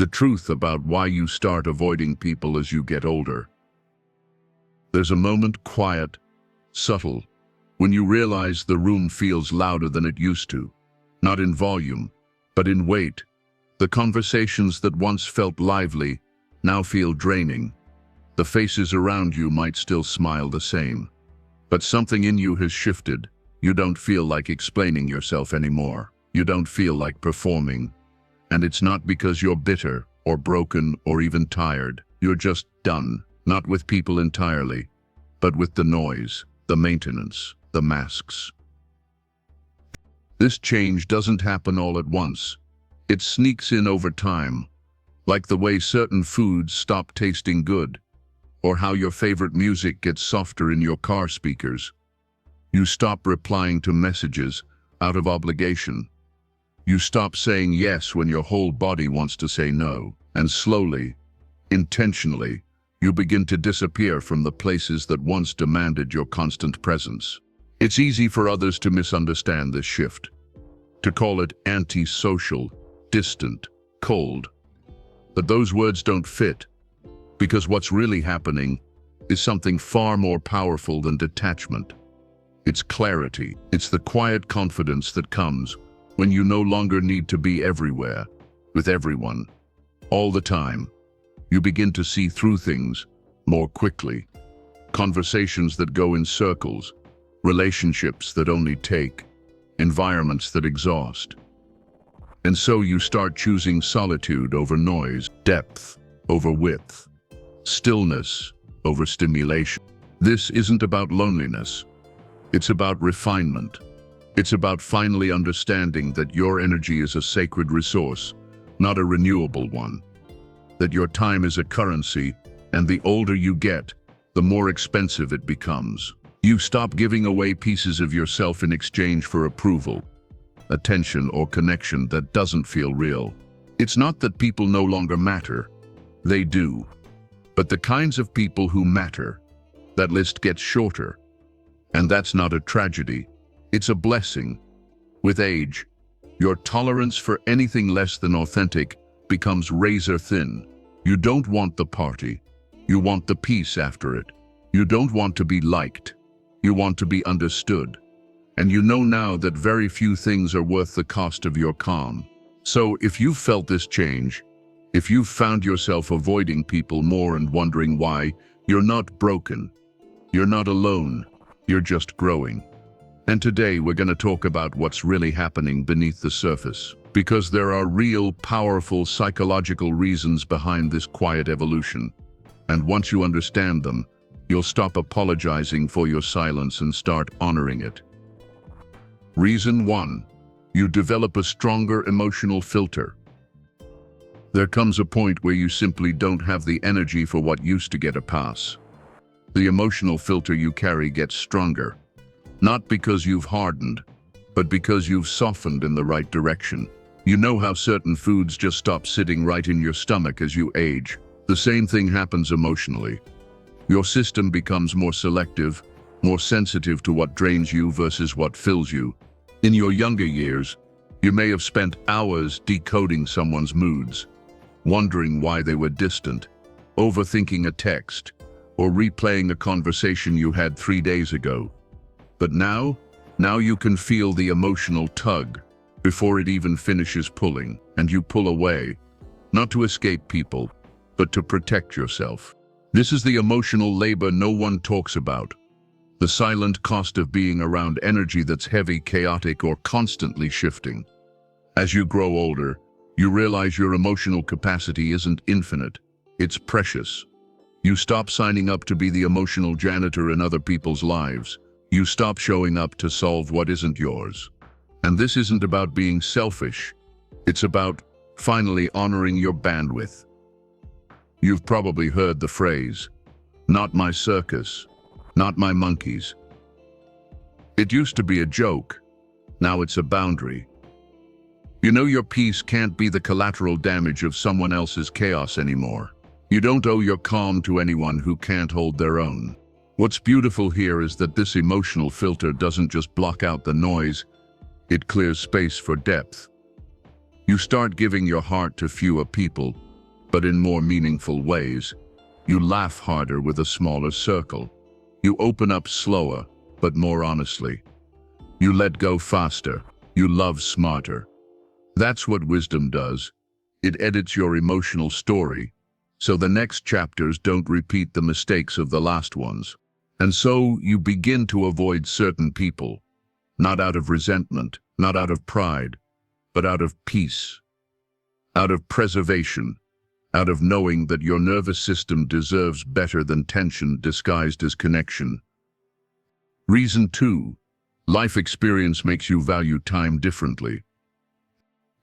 The truth about why you start avoiding people as you get older. There's a moment, quiet, subtle, when you realize the room feels louder than it used to. Not in volume, but in weight. The conversations that once felt lively now feel draining. The faces around you might still smile the same, but something in you has shifted. You don't feel like explaining yourself anymore. You don't feel like performing. And it's not because you're bitter or broken or even tired. You're just done, not with people entirely, but with the noise, the maintenance, the masks. This change doesn't happen all at once. It sneaks in over time, like the way certain foods stop tasting good, or how your favorite music gets softer in your car speakers. You stop replying to messages out of obligation. You stop saying yes when your whole body wants to say no, and slowly, intentionally, you begin to disappear from the places that once demanded your constant presence. It's easy for others to misunderstand this shift, to call it antisocial, distant, cold. But those words don't fit, because what's really happening is something far more powerful than detachment. It's clarity. It's the quiet confidence that comes when you no longer need to be everywhere, with everyone, all the time. You begin to see through things more quickly. Conversations that go in circles, relationships that only take, environments that exhaust. And so you start choosing solitude over noise, depth over width, stillness over stimulation. This isn't about loneliness. It's about refinement. It's about finally understanding that your energy is a sacred resource, not a renewable one. That your time is a currency, and the older you get, the more expensive it becomes. You stop giving away pieces of yourself in exchange for approval, attention, or connection that doesn't feel real. It's not that people no longer matter. They do. But the kinds of people who matter, that list gets shorter. And that's not a tragedy. It's a blessing. With age, your tolerance for anything less than authentic becomes razor thin. You don't want the party. You want the peace after it. You don't want to be liked. You want to be understood. And you know now that very few things are worth the cost of your calm. So if you've felt this change, if you've found yourself avoiding people more and wondering why, you're not broken. You're not alone. You're just growing. And today we're going to talk about what's really happening beneath the surface, because there are real, powerful psychological reasons behind this quiet evolution. And once you understand them, you'll stop apologizing for your silence and start honoring it. Reason 1. You develop a stronger emotional filter. There comes a point where you simply don't have the energy for what used to get a pass. The emotional filter you carry gets stronger. Not because you've hardened, but because you've softened in the right direction. You know how certain foods just stop sitting right in your stomach as you age. The same thing happens emotionally. Your system becomes more selective, more sensitive to what drains you versus what fills you. In your younger years, you may have spent hours decoding someone's moods, wondering why they were distant, overthinking a text, or replaying a conversation you had 3 days ago. But now you can feel the emotional tug before it even finishes pulling, and you pull away, not to escape people, but to protect yourself. This is the emotional labor no one talks about, the silent cost of being around energy that's heavy, chaotic, or constantly shifting. As you grow older, you realize your emotional capacity isn't infinite, it's precious. You stop signing up to be the emotional janitor in other people's lives. You stop showing up to solve what isn't yours. And this isn't about being selfish. It's about finally honoring your bandwidth. You've probably heard the phrase, "Not my circus, not my monkeys." It used to be a joke. Now it's a boundary. You know your peace can't be the collateral damage of someone else's chaos anymore. You don't owe your calm to anyone who can't hold their own. What's beautiful here is that this emotional filter doesn't just block out the noise, it clears space for depth. You start giving your heart to fewer people, but in more meaningful ways. You laugh harder with a smaller circle. You open up slower, but more honestly. You let go faster. You love smarter. That's what wisdom does. It edits your emotional story, so the next chapters don't repeat the mistakes of the last ones. And so you begin to avoid certain people, not out of resentment, not out of pride, but out of peace, out of preservation, out of knowing that your nervous system deserves better than tension disguised as connection. Reason 2. Life experience makes you value time differently.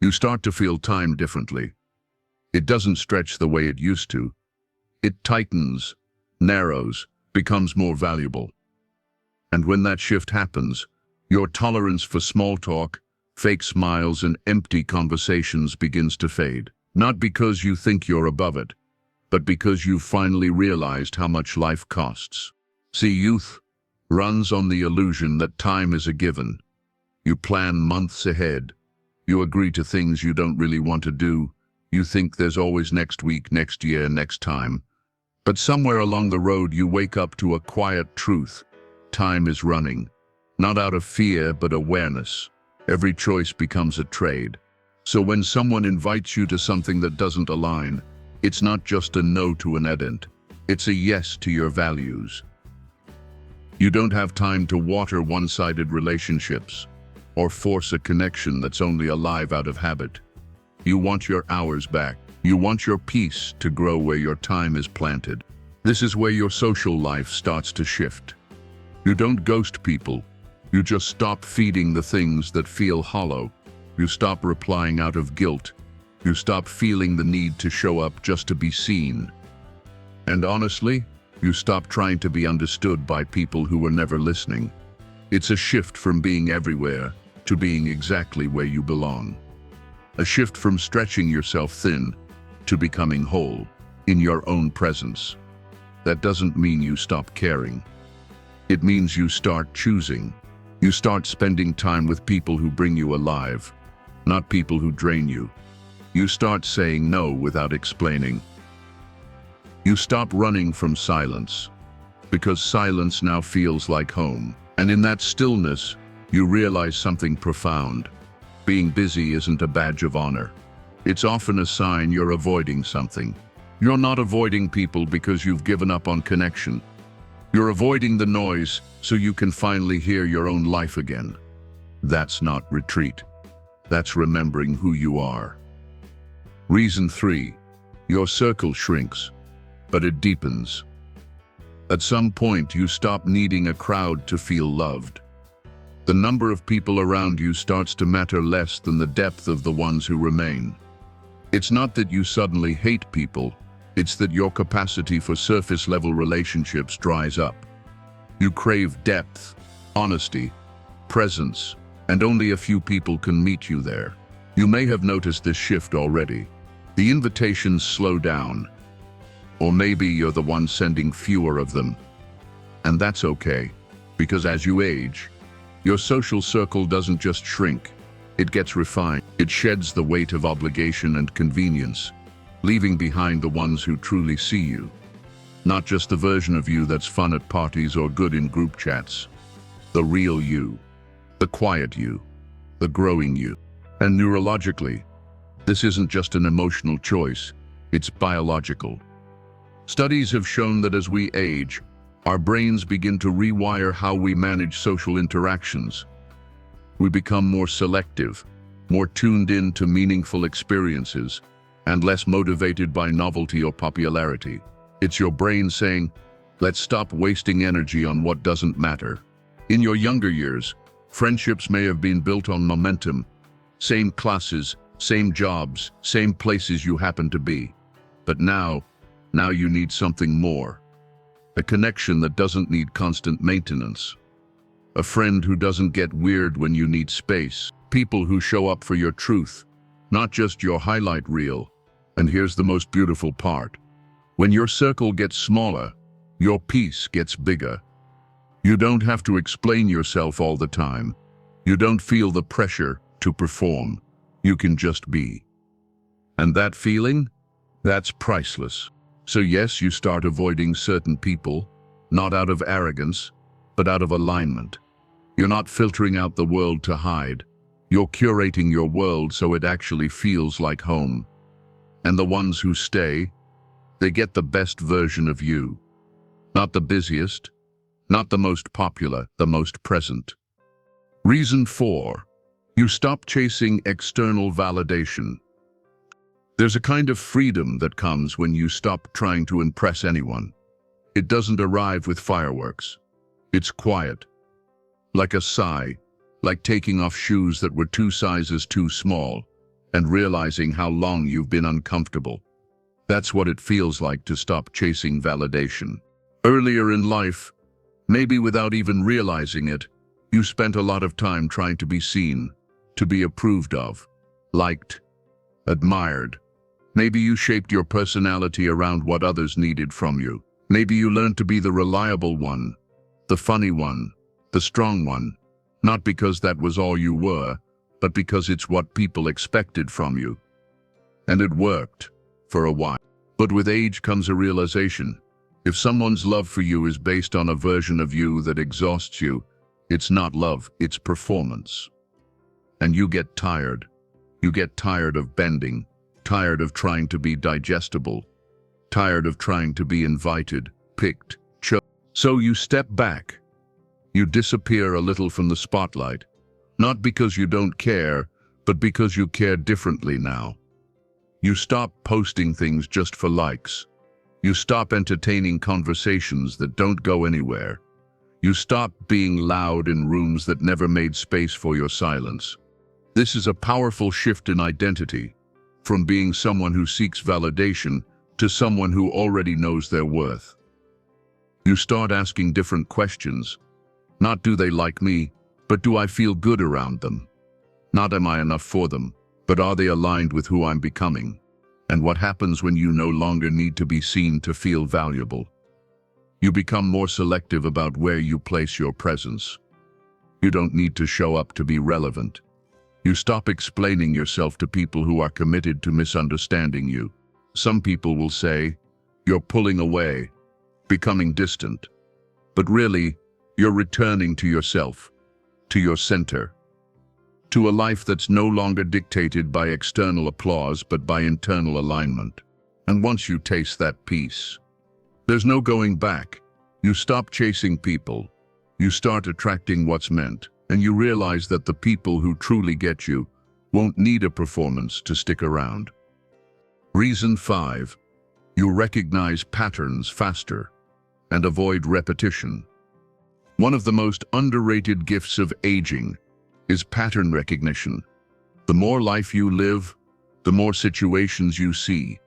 You start to feel time differently. It doesn't stretch the way it used to. It tightens, narrows, becomes more valuable. And when that shift happens, your tolerance for small talk, fake smiles, and empty conversations begins to fade. Not because you think you're above it, but because you've finally realized how much life costs. See, youth runs on the illusion that time is a given. You plan months ahead. You agree to things you don't really want to do. You think there's always next week, next year, next time. But somewhere along the road you wake up to a quiet truth. Time is running. Not out of fear, but awareness. Every choice becomes a trade. So when someone invites you to something that doesn't align, it's not just a no to an event. It's a yes to your values. You don't have time to water one-sided relationships or force a connection that's only alive out of habit. You want your hours back. You want your peace to grow where your time is planted. This is where your social life starts to shift. You don't ghost people. You just stop feeding the things that feel hollow. You stop replying out of guilt. You stop feeling the need to show up just to be seen. And honestly, you stop trying to be understood by people who were never listening. It's a shift from being everywhere to being exactly where you belong. A shift from stretching yourself thin to becoming whole in your own presence. That doesn't mean you stop caring. It means you start choosing. You start spending time with people who bring you alive, not people who drain you. You start saying no without explaining. You stop running from silence, because silence now feels like home. And in that stillness, you realize something profound. Being busy isn't a badge of honor. It's often a sign you're avoiding something. You're not avoiding people because you've given up on connection. You're avoiding the noise so you can finally hear your own life again. That's not retreat. That's remembering who you are. Reason 3. Your circle shrinks, but it deepens. At some point, you stop needing a crowd to feel loved. The number of people around you starts to matter less than the depth of the ones who remain. It's not that you suddenly hate people, it's that your capacity for surface-level relationships dries up. You crave depth, honesty, presence, and only a few people can meet you there. You may have noticed this shift already. The invitations slow down, or maybe you're the one sending fewer of them. And that's okay, because as you age, your social circle doesn't just shrink, it gets refined. It sheds the weight of obligation and convenience, leaving behind the ones who truly see you. Not just the version of you that's fun at parties or good in group chats. The real you, the quiet you, the growing you. And neurologically, this isn't just an emotional choice, it's biological. Studies have shown that as we age, our brains begin to rewire how we manage social interactions. We become more selective, more tuned in to meaningful experiences, and less motivated by novelty or popularity. It's your brain saying, let's stop wasting energy on what doesn't matter. In your younger years, friendships may have been built on momentum, same classes, same jobs, same places you happen to be. But now you need something more. A connection that doesn't need constant maintenance. A friend who doesn't get weird when you need space. People who show up for your truth, not just your highlight reel. And here's the most beautiful part. When your circle gets smaller, your peace gets bigger. You don't have to explain yourself all the time. You don't feel the pressure to perform. You can just be. And that feeling? That's priceless. So yes, you start avoiding certain people, not out of arrogance, but out of alignment. You're not filtering out the world to hide. You're curating your world so it actually feels like home. And the ones who stay, they get the best version of you. Not the busiest, not the most popular, the most present. Reason 4. You stop chasing external validation. There's a kind of freedom that comes when you stop trying to impress anyone. It doesn't arrive with fireworks. It's quiet. Like a sigh, like taking off shoes that were 2 sizes too small and realizing how long you've been uncomfortable. That's what it feels like to stop chasing validation. Earlier in life, maybe without even realizing it, you spent a lot of time trying to be seen, to be approved of, liked, admired. Maybe you shaped your personality around what others needed from you. Maybe you learned to be the reliable one, the funny one, the strong one, not because that was all you were, but because it's what people expected from you. And it worked, for a while. But with age comes a realization. If someone's love for you is based on a version of you that exhausts you, it's not love, it's performance. And you get tired. You get tired of bending, tired of trying to be digestible, tired of trying to be invited, picked, chosen. So you step back. You disappear a little from the spotlight, not because you don't care, but because you care differently now. You stop posting things just for likes. You stop entertaining conversations that don't go anywhere. You stop being loud in rooms that never made space for your silence. This is a powerful shift in identity, from being someone who seeks validation to someone who already knows their worth. You start asking different questions. Not do they like me, but do I feel good around them? Not am I enough for them, but are they aligned with who I'm becoming? And what happens when you no longer need to be seen to feel valuable? You become more selective about where you place your presence. You don't need to show up to be relevant. You stop explaining yourself to people who are committed to misunderstanding you. Some people will say, you're pulling away, becoming distant. But really, you're returning to yourself, to your center, to a life that's no longer dictated by external applause but by internal alignment. And once you taste that peace, there's no going back. You stop chasing people. You start attracting what's meant, and you realize that the people who truly get you won't need a performance to stick around. Reason 5. You recognize patterns faster and avoid repetition. One of the most underrated gifts of aging is pattern recognition. The more life you live, the more situations you see.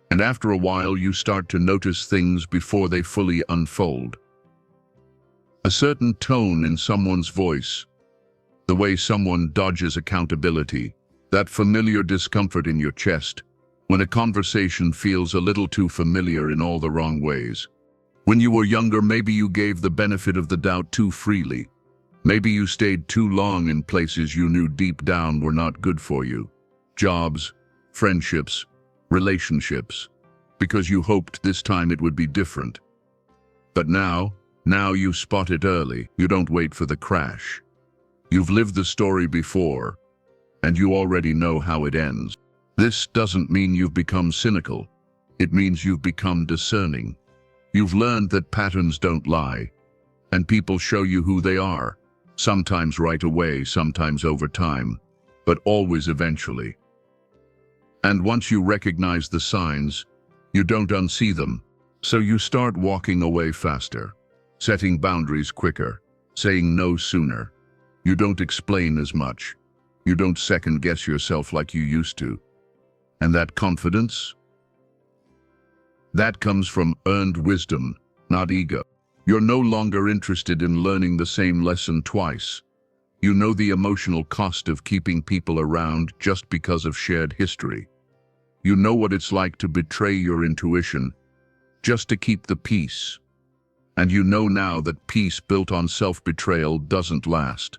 And after a while, you start to notice things before they fully unfold. A certain tone in someone's voice, the way someone dodges accountability, that familiar discomfort in your chest, when a conversation feels a little too familiar in all the wrong ways. When you were younger, maybe you gave the benefit of the doubt too freely. Maybe you stayed too long in places you knew deep down were not good for you. Jobs, friendships, relationships, because you hoped this time it would be different. But now you spot it early. You don't wait for the crash. You've lived the story before, and you already know how it ends. This doesn't mean you've become cynical. It means you've become discerning. You've learned that patterns don't lie, and people show you who they are, sometimes right away, sometimes over time, but always eventually. And once you recognize the signs, you don't unsee them, so you start walking away faster, setting boundaries quicker, saying no sooner. You don't explain as much. You don't second-guess yourself like you used to. And that confidence? That comes from earned wisdom, not ego. You're no longer interested in learning the same lesson twice. You know the emotional cost of keeping people around just because of shared history. You know what it's like to betray your intuition just to keep the peace. And you know now that peace built on self-betrayal doesn't last.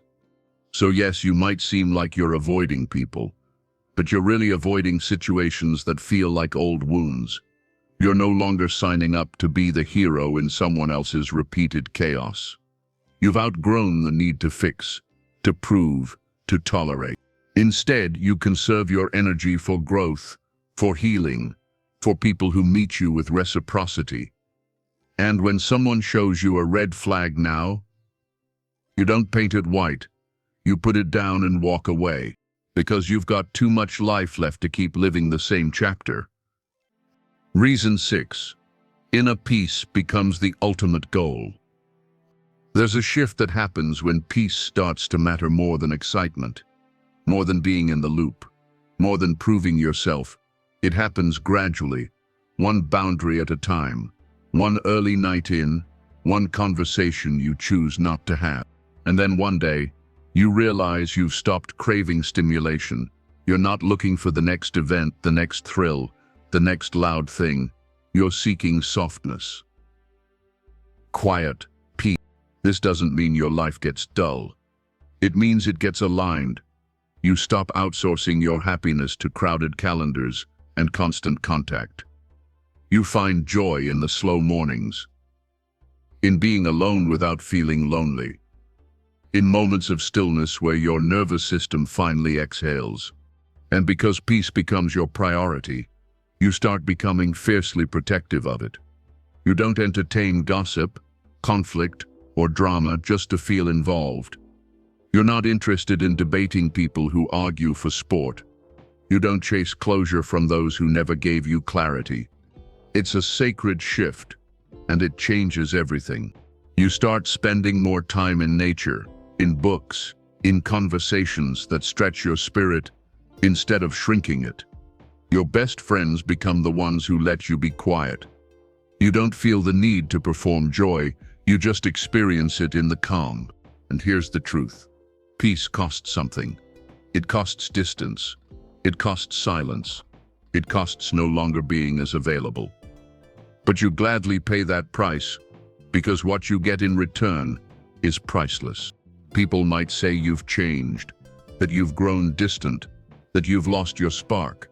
So yes, you might seem like you're avoiding people, but you're really avoiding situations that feel like old wounds. You're no longer signing up to be the hero in someone else's repeated chaos. You've outgrown the need to fix, to prove, to tolerate. Instead, you conserve your energy for growth, for healing, for people who meet you with reciprocity. And when someone shows you a red flag now, you don't paint it white. You put it down and walk away, because you've got too much life left to keep living the same chapter. Reason 6. Inner peace becomes the ultimate goal. There's a shift that happens when peace starts to matter more than excitement, more than being in the loop, more than proving yourself. It happens gradually, one boundary at a time, one early night in, one conversation you choose not to have. And then one day, you realize you've stopped craving stimulation. You're not looking for the next event, the next thrill, the next loud thing. You're seeking softness, quiet, peace. This doesn't mean your life gets dull. It means it gets aligned. You stop outsourcing your happiness to crowded calendars and constant contact. You find joy in the slow mornings, in being alone without feeling lonely, in moments of stillness where your nervous system finally exhales. And because peace becomes your priority, you start becoming fiercely protective of it. You don't entertain gossip, conflict, or drama just to feel involved. You're not interested in debating people who argue for sport. You don't chase closure from those who never gave you clarity. It's a sacred shift, and it changes everything. You start spending more time in nature, in books, in conversations that stretch your spirit instead of shrinking it. Your best friends become the ones who let you be quiet. You don't feel the need to perform joy, you just experience it in the calm. And here's the truth. Peace costs something. It costs distance. It costs silence. It costs no longer being as available. But you gladly pay that price, because what you get in return is priceless. People might say you've changed, that you've grown distant, that you've lost your spark.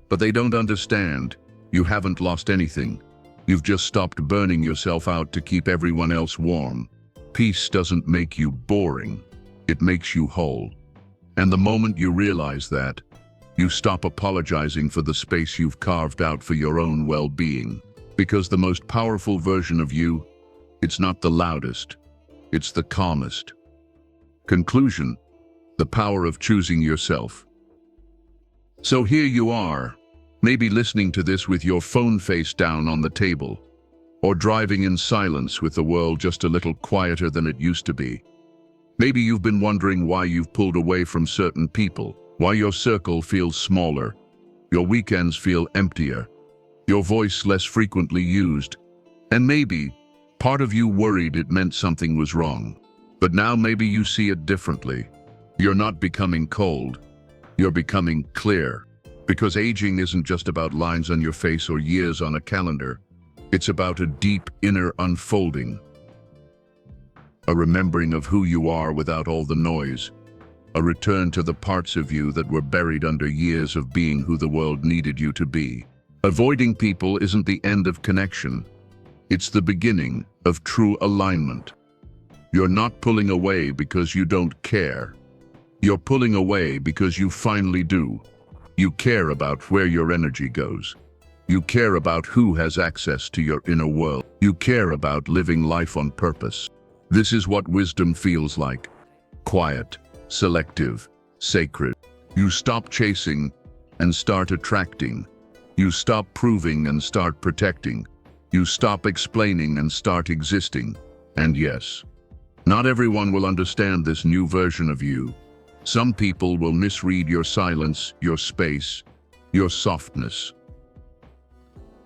But they don't understand. You haven't lost anything. You've just stopped burning yourself out to keep everyone else warm. Peace doesn't make you boring. It makes you whole. And the moment you realize that, you stop apologizing for the space you've carved out for your own well-being. Because the most powerful version of you, it's not the loudest, it's the calmest. Conclusion: the power of choosing yourself. So here you are, maybe listening to this with your phone face down on the table, or driving in silence with the world just a little quieter than it used to be. Maybe you've been wondering why you've pulled away from certain people, why your circle feels smaller, your weekends feel emptier, your voice less frequently used, and maybe part of you worried it meant something was wrong. But now maybe you see it differently. You're not becoming cold, you're becoming clear. Because aging isn't just about lines on your face or years on a calendar. It's about a deep inner unfolding. A remembering of who you are without all the noise. A return to the parts of you that were buried under years of being who the world needed you to be. Avoiding people isn't the end of connection. It's the beginning of true alignment. You're not pulling away because you don't care. You're pulling away because you finally do. You care about where your energy goes. You care about who has access to your inner world. You care about living life on purpose. This is what wisdom feels like. Quiet, selective, sacred. You stop chasing and start attracting. You stop proving and start protecting. You stop explaining and start existing. And yes, not everyone will understand this new version of you. Some people will misread your silence, your space, your softness.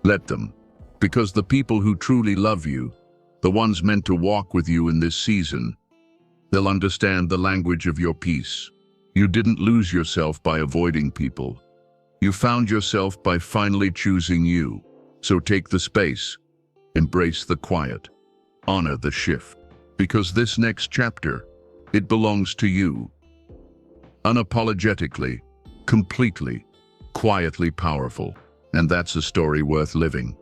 Let them, because the people who truly love you, the ones meant to walk with you in this season, they'll understand the language of your peace. You didn't lose yourself by avoiding people. You found yourself by finally choosing you. So take the space, embrace the quiet, honor the shift. Because this next chapter, it belongs to you. Unapologetically, completely, quietly powerful. And that's a story worth living.